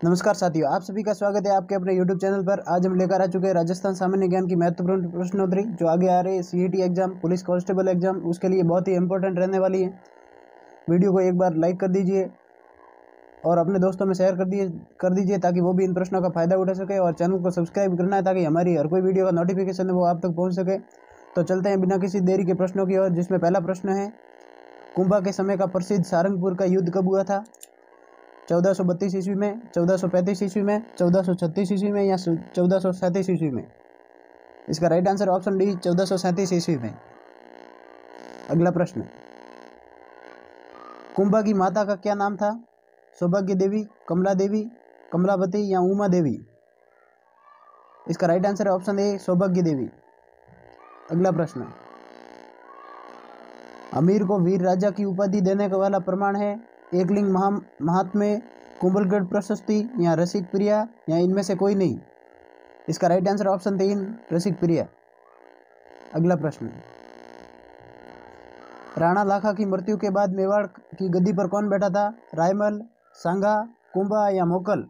नमस्कार साथियों, आप सभी का स्वागत है आपके अपने YouTube चैनल पर। आज हम लेकर आ चुके हैं राजस्थान सामान्य ज्ञान की महत्वपूर्ण प्रश्नोत्तरी जो आगे आ रही है CET exam, police constable exam, उसके लिए बहुत ही इंपॉर्टेंट रहने वाली है। वीडियो को एक बार लाइक कर दीजिए और अपने दोस्तों में शेयर कर दीजिए ताकि वो भी इन प्रश्नों का फायदा उठा सके, और चैनल को सब्सक्राइब करना है ताकि हमारी हर कोई वीडियो का नोटिफिकेशन है वो आप तक पहुँच सके। तो चलते हैं बिना किसी देरी के प्रश्नों की ओर, जिसमें पहला प्रश्न है, कुंभा के समय का प्रसिद्ध सारंगपुर का युद्ध कब हुआ था? 1432 ईस्वी में, 1435 ईस्वी में, 1436 ईस्वी में या 1437 ईस्वी में? इसका राइट आंसर ऑप्शन डी 1437 ईस्वी में। अगला प्रश्न, कुंभा की माता का क्या नाम था? सौभाग्य देवी, कमला देवी, कमलावती या उमा देवी? इसका राइट आंसर है ऑप्शन ए सौभाग्य देवी। अगला प्रश्न, अमीर को वीर राजा की उपाधि देने का वाला प्रमाण है? एकलिंग महात्म्य, कुंभलगढ़ प्रशस्ति या रसिक प्रिया या इनमें से कोई नहीं? इसका राइट आंसर ऑप्शन 3 रसिक प्रिया। अगला प्रश्न, राणा लाखा की मृत्यु के बाद मेवाड़ की गद्दी पर कौन बैठा था? रायमल, सांगा, कुंभा या मोकल?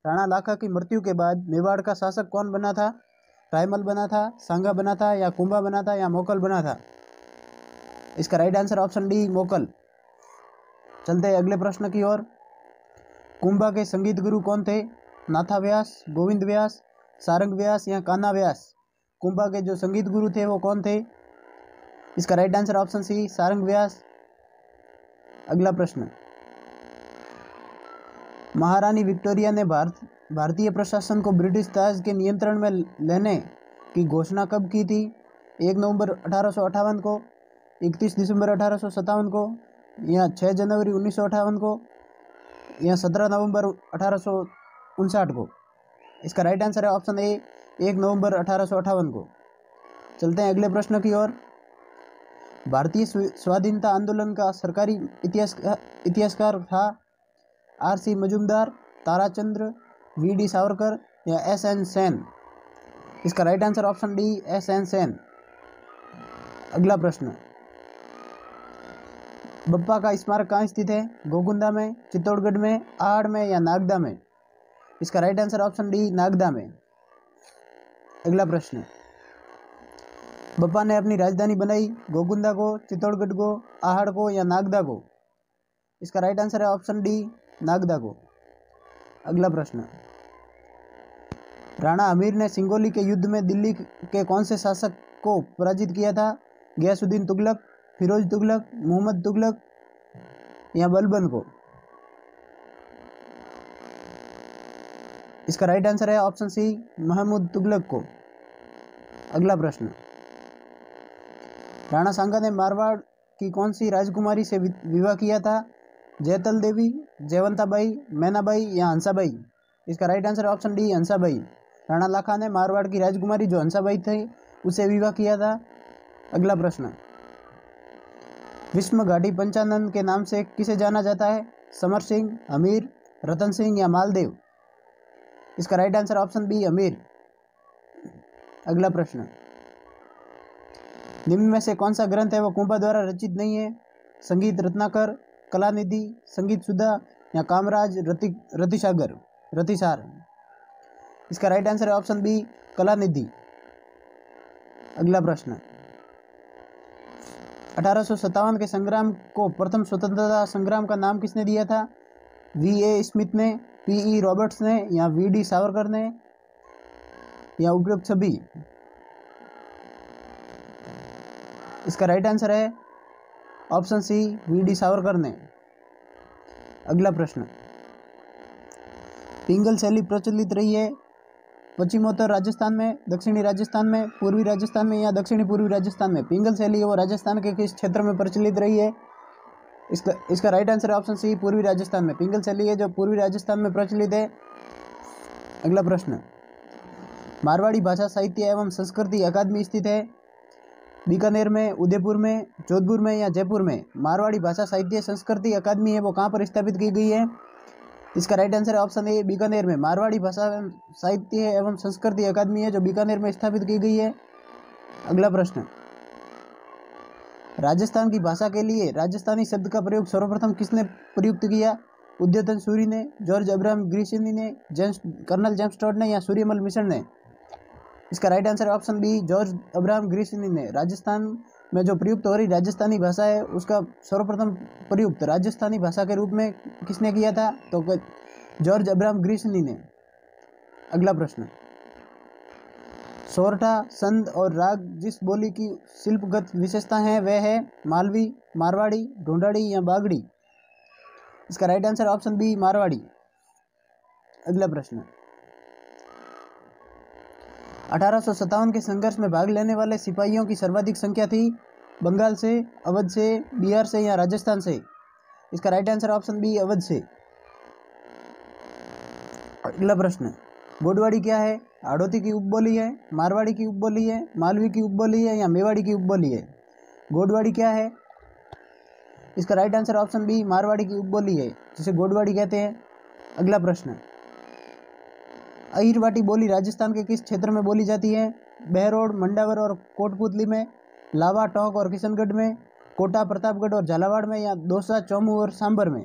राणा लाखा की मृत्यु के बाद मेवाड़ का शासक कौन बना था? रायमल बना था, सांगा बना था या कुंभा बना था या मोकल बना था? इसका राइट आंसर ऑप्शन डी मोकल। चलते हैं अगले प्रश्न की ओर। कुंभा के संगीत गुरु कौन थे? नाथा व्यास, गोविंद व्यास, सारंग व्यास या कान्हा व्यास? कुंभा के जो संगीत गुरु थे वो कौन थे? इसका right answer option C Sarang Vyas. अगला प्रश्न, महारानी विक्टोरिया ने भारतीय प्रशासन को ब्रिटिश ताज के नियंत्रण में लेने की घोषणा कब की थी? 1 नवंबर 1858 को, 31 दिसंबर 1857 को या 6 जनवरी 1958 को या 17 नवंबर 1859 को? इसका राइट आंसर है ऑप्शन ए 1 नवंबर 1858 को। चलते हैं अगले प्रश्न की ओर। भारतीय स्वाधीनता आंदोलन का सरकारी इतिहासकार था? RC मजूमदार, ताराचंद्र, VD सावरकर या SN सेन? इसका right answer option D SN Sen. अगला प्रश्न, बप्पा का स्मारक कहाँ स्थित है? गोकुंदा में, चित्तौड़गढ़ में, आहड़ में या नागदा में? इसका right answer option D Nagda में। अगला प्रश्न, बप्पा ने अपनी राजधानी बनाई गोकुंदा को, चित्तौड़गढ़ को, आहड़ को या नागदा को? इसका राइट आंसर है ऑप्शन डी नागदा को। अगला प्रश्न, राणा हमीर ने सिंगोली के युद्ध में दिल्ली के कौन से शासक को पराजित किया था? गयासुद्दीन तुगलक, फिरोज तुगलक, मोहम्मद तुगलक या बलबन को? इसका राइट आंसर है ऑप्शन सी महमूद तुगलक को। अगला प्रश्न, राणा सांगा ने मारवाड़ की कौन सी राजकुमारी से विवाह किया था? जयतल देवी, जयवंताबाई, मैनाबाई या हंसाबाई? इसका right answer option D Hansabai. Rana Lakha ने मारवाड़ की राजकुमारी जो हंसाबाई थी उसे विवाह किया था। अगला प्रश्न, विष्णु घाटी पंचानन के नाम से किसे जाना जाता है? समर सिंह, हमीर, रतन सिंह या मालदेव? इसका right answer option B Hamir. अगला प्रश्न, निम्न में से कौन सा ग्रंथ है वो कुंभा द्वारा रचित नहीं है? संगीत रत्नाकर, कलानिधि, संगीत सुधा या कामराज रतिसार? इसका राइट आंसर है ऑप्शन बी कलानिधि। अगला प्रश्न, 1857 के संग्राम को प्रथम स्वतंत्रता संग्राम का नाम किसने दिया था? VA स्मिथ ने, PE रॉबर्ट्स ने या VD सावरकर ने या उपयुक्त सभी? इसका राइट आंसर है ऑप्शन सी VD सावरकर ने। अगला प्रश्न, पिंगल शैली प्रचलित रही है पश्चिमोत्तर राजस्थान में, दक्षिणी राजस्थान में, पूर्वी राजस्थान में या दक्षिणी पूर्वी राजस्थान में? पिंगल शैली वो राजस्थान के किस क्षेत्र में प्रचलित रही है? इसका राइट आंसर है ऑप्शन सी पूर्वी राजस्थान में। पिंगल शैली है जो पूर्वी राजस्थान में प्रचलित है। अगला प्रश्न, मारवाड़ी भाषा साहित्य एवं संस्कृति अकादमी स्थित है? बीकानेर में, उदयपुर में, जोधपुर में या जयपुर में? मारवाड़ी भाषा साहित्य संस्कृति अकादमी है वो कहाँ पर स्थापित की गई है? इसका राइट आंसर है ऑप्शन ए बीकानेर में। मारवाड़ी भाषा साहित्य एवं संस्कृति अकादमी है जो बीकानेर में स्थापित की गई है। अगला प्रश्न, राजस्थान की भाषा के लिए राजस्थानी शब्द का प्रयोग सर्वप्रथम किसने प्रयुक्त किया? उद्यतन सूरी ने, जॉर्ज अब्राहम ग्रिसिनी ने, कर्नल जेम्स टॉड ने या सूर्यमल मिशन ने? इसका राइट आंसर है ऑप्शन बी, जॉर्ज अब्राहम ग्रिसिनी ने। राजस्थान में जो प्रयुक्त हो रही राजस्थानी भाषा है उसका सर्वप्रथम प्रयुक्त राजस्थानी भाषा के रूप में किसने किया था? तो जॉर्ज अब्राहम ग्रिसिनी ने। अगला प्रश्न, सोरठा, संद और राग जिस बोली की शिल्पगत विशेषता है वह है मालवी, मारवाड़ी, ढूंढाड़ी या बागड़ी? इसका right answer option B, Marwari. अगला प्रश्न, 1857 के संघर्ष में भाग लेने वाले सिपाहियों की सर्वाधिक संख्या थी? बंगाल से, अवध से, बिहार से या राजस्थान से? इसका right answer option B, Awadh से। अगला प्रश्न, गोडवाड़ी क्या है? हाड़ौती की उपबोली है, मारवाड़ी की उपबोली है, मालवी की उपबोली है या मेवाड़ी की उपबोली है? गोडवाड़ी क्या है? इसका right answer option B, Marwari की उपबोली है, जिसे गोडवाड़ी कहते हैं। अगला प्रश्न, अहिरवाटी बोली राजस्थान के किस क्षेत्र में बोली जाती है? बहरोड, मंडावर और कोटपुतली में, लावा, टोंक और किशनगढ़ में, कोटा, प्रतापगढ़ और झालावाड़ में या दौसा, चौमू और सांबर में?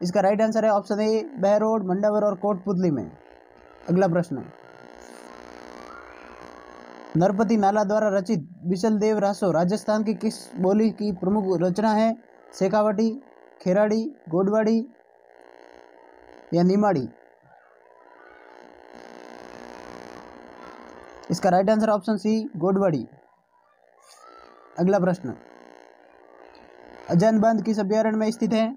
इसका राइट आंसर है ऑप्शन ए, बहरोड, मंडावर और कोटपुतली में। अगला प्रश्न, नरपति नाला द्वारा रचित बिसल देव रासो राजस्थान की किस बोली की प्रमुख रचना है? शेखावटी, खेराड़ी, गोडवाड़ी या निमाड़ी? इसका राइट आंसर ऑप्शन सी, गोडवाड़ी। अगला प्रश्न, अजान बांध किस अभ्यारण्य में स्थित है?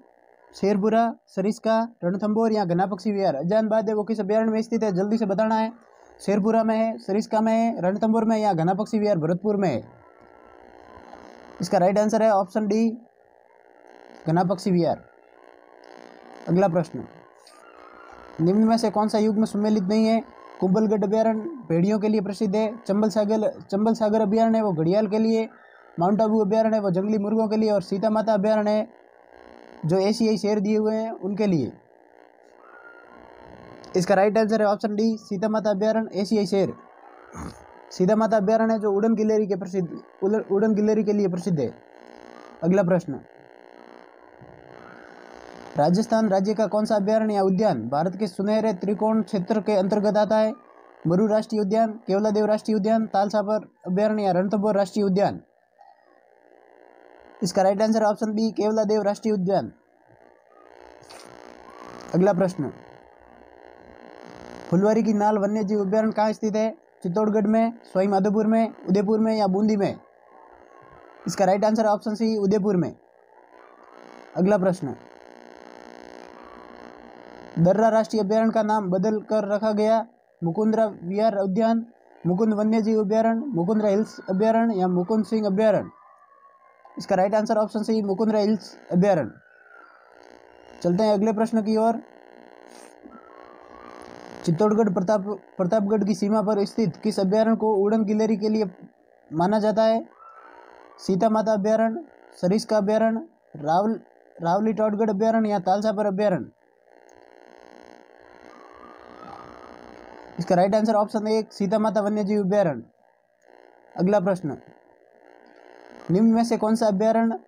शेरपुरा, सरिस्का, रणथंभौर या घनापक्षी विहार? अजान बांध है वो किस अभ्यारण्य में स्थित है? जल्दी से बताना है। शेरपुरा में है, सरिस्का में है, रणथंभौर में या घनापक्षी विहार भरतपुर में है? इसका राइट आंसर है ऑप्शन डी, घनापक्षी विहार। अगला प्रश्न, निम्न में से कौन सा युग्म सम्मिलित नहीं है? कुंभलगढ़ अभ्यारण्य भेड़ियों के लिए प्रसिद्ध है, चंबल सागर अभ्यारण्य है वो घड़ियाल के लिए, माउंट आबू अभ्यारण्य है वो जंगली मुर्गों के लिए और सीता माता अभ्यारण्य है जो एशियाई शेर दिए हुए हैं उनके लिए? इसका राइट आंसर है ऑप्शन डी, सीता माता अभ्यारण्य, एशियाई शेर। सीता माता अभ्यारण्य है जो उड़न गिलहरी के लिए प्रसिद्ध है। अगला प्रश्न, राजस्थान राज्य का कौन सा अभ्यारण्य या उद्यान भारत के सुनहरे त्रिकोण क्षेत्र के अंतर्गत आता है? मरू राष्ट्रीय उद्यान, केवलादेव राष्ट्रीय उद्यान, तालसापर अभ्यारण्य या रणथंभौर राष्ट्रीय उद्यान? इसका right answer option B, Keoladeo राष्ट्रीय उद्यान। अगला प्रश्न, फुलवारी की नाल वन्यजीव अभ्यारण्य कहाँ स्थित है? चित्तौड़गढ़ में, सवाई माधोपुर में, उदयपुर में या बूंदी में? इसका right answer option C, Udaipur में। अगला प्रश्न, दर्रा राष्ट्रीय अभ्यारण्य का नाम बदल कर रखा गया? मुकुंदरा विहार उद्यान, मुकुंद वन्यजीव अभ्यारण्य, मुकुंदरा हिल्स अभ्यारण्य या मुकुंद सिंह अभ्यारण्य? इसका right answer option C, Mukundra hills अभ्यारण्य। चलते हैं अगले प्रश्न की ओर। चित्तौड़गढ़ प्रतापगढ़ की सीमा पर स्थित किस अभ्यारण्य को उड़न गिलहरी के लिए माना जाता है? सीता माता अभ्यारण्य, सरिस्का अभ्यारण्य, रावली टॉडगढ़ अभ्यारण्य या तालसापर अभ्यारण्य? इसका राइट आंसर ऑप्शन एक, सीता माता वन्यजीव अभ्यारण्य। अगला प्रश्न, निम्न में से कौन सा अभ्यारण्य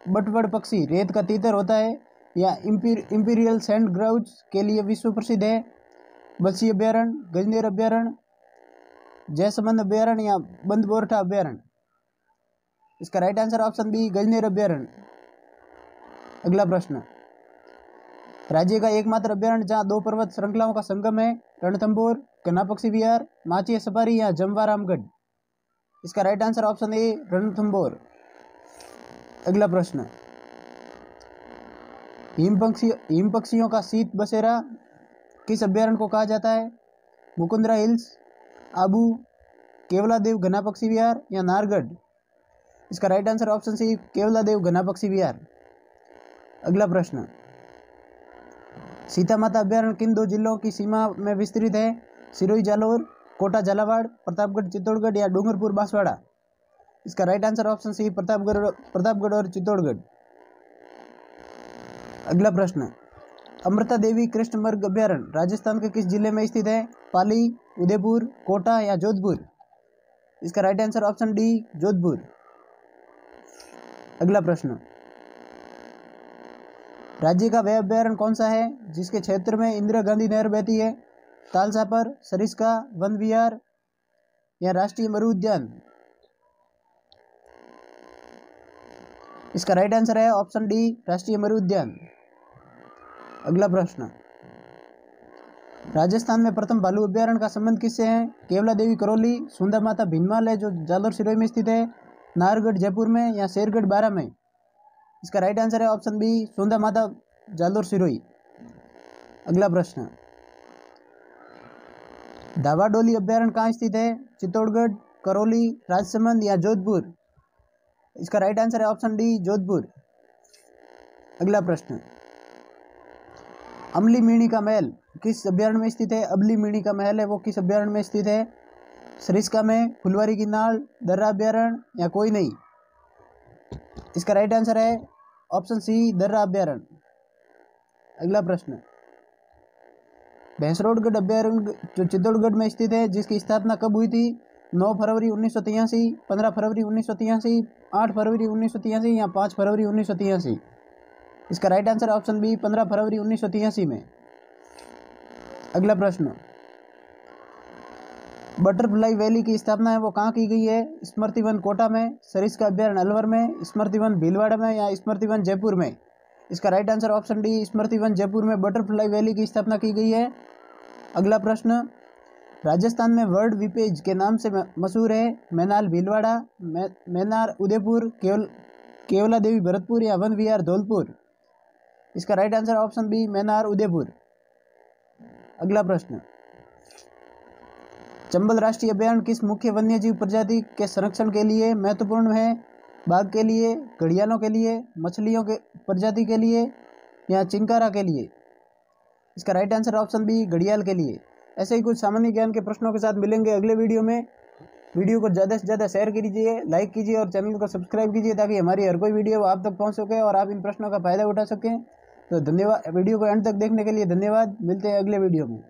बटबड़ पक्षी, रेत का तीतर होता है या इंपीरियल सैंड ग्राउज के लिए विश्व प्रसिद्ध है? बल्सी अभ्यारण्य, गजनेर अभ्यारण्य, जयसमंद अभ्यारण्य या बंदबोरठा अभ्यारण्य? इसका right answer option B, Gajner अभ्यारण्य। अगला प्रश्न, राज्य का एकमात्र अभ्यारण्य जहाँ दो पर्वत श्रृंखलाओं का संगम है? रणथंभौर, घनापक्षी विहार, माचिया सफारी या जमवा रामगढ़? इसका right answer option A, Ranthambore. अगला प्रश्न, हिम पक्षियों का शीत बसेरा किस अभ्यारण्य को कहा जाता है? मुकुंदरा हिल्स, आबू, केवलादेव घनापक्षी विहार या नारगढ़? इसका right answer option C, Keoladeo Ghanapakshi Vihar. अगला प्रश्न, सीता माता अभ्यारण्य किन दो जिलों की सीमा में विस्तृत है? सिरोही जालौर, कोटा झालावाड़, प्रतापगढ़ चित्तौड़गढ़ या डूंगरपुर बांसवाड़ा? इसका right answer option C, Pratapgarh और चित्तौड़गढ़। अगला प्रश्न, अमृता देवी कृष्णमृग अभ्यारण्य राजस्थान के किस जिले में स्थित है? पाली, उदयपुर, कोटा या जोधपुर? इसका right answer option D, Jodhpur. अगला प्रश्न, राज्य का वह अभ्यारण्य कौन सा है जिसके क्षेत्र में इंदिरा गांधी नहर बहती है? तालसापर, सरिस्का, वन विहार या राष्ट्रीय मरु उद्यान? इसका राइट आंसर है ऑप्शन डी, राष्ट्रीय मरु उद्यान। अगला प्रश्न, राजस्थान में प्रथम भालू अभ्यारण्य का संबंध किससे है? केवला देवी करौली, सुंदर माता भीनमाल है जो जालोर सिरोही में स्थित है, नाहरगढ़ जयपुर में या शेरगढ़ बारा में? इसका राइट आंसर है ऑप्शन बी, सुंदर माता जालोर सिरोही। अगला प्रश्न, धावाडोली अभ्यारण्य कहाँ स्थित है? चित्तौड़गढ़, करौली, राजसमंद या जोधपुर? इसका राइट आंसर है ऑप्शन डी, जोधपुर। अगला प्रश्न, अमली मीणी का महल किस अभ्यारण्य में स्थित है? अबली मीणी का महल है वो किस अभ्यारण्य में स्थित है? सरिस्का में, फुलवारी की नाल, दर्रा अभ्यारण्य या कोई नहीं? इसका राइट आंसर है ऑप्शन सी, दर्रा अभ्यारण्य। अगला प्रश्न, भैंसरोडगढ़ अभ्यारण्य जो चित्तौड़गढ़ में स्थित है जिसकी स्थापना कब हुई थी? 9 फरवरी 1983, 15 फरवरी 1983, 8 फरवरी 1983 या 5 फरवरी 1983? इसका राइट आंसर ऑप्शन बी, 15 फरवरी 1983 में। अगला प्रश्न, बटरफ्लाई वैली की स्थापना है वो कहाँ की गई है? स्मृति वन कोटा में, सरिस्का अभ्यारण्य अलवर में, स्मृति वन भीलवाड़ा में या स्मृति वन जयपुर में? इसका राइट आंसर ऑप्शन डी, स्मृति वन जयपुर में बटरफ्लाई वैली की स्थापना की गई है। अगला प्रश्न, राजस्थान में वर्ल्ड विपेज के नाम से मशहूर है मैनाल भीलवाड़ा, मैनार उदयपुर, केवला देवी भरतपुर या वन विहार धौलपुर? इसका right answer option B, Menar Udaipur. अगला प्रश्न, चंबल राष्ट्रीय अभ्यारण्य किस मुख्य वन्यजीव प्रजाति के संरक्षण के लिए महत्वपूर्ण है? बाघ के लिए, घड़ियालों के लिए, मछलियों के प्रजाति के लिए या चिंकारा के लिए? इसका राइट आंसर ऑप्शन बी, घड़ियाल के लिए। ऐसे ही कुछ सामान्य ज्ञान के प्रश्नों के साथ मिलेंगे अगले वीडियो में। वीडियो को ज़्यादा से ज़्यादा शेयर कीजिए, लाइक कीजिए और चैनल को सब्सक्राइब कीजिए ताकि हमारी हर कोई वीडियो आप तक पहुंच सके और आप इन प्रश्नों का फायदा उठा सकें। तो धन्यवाद, वीडियो को एंड तक देखने के लिए धन्यवाद। मिलते हैं अगले वीडियो में।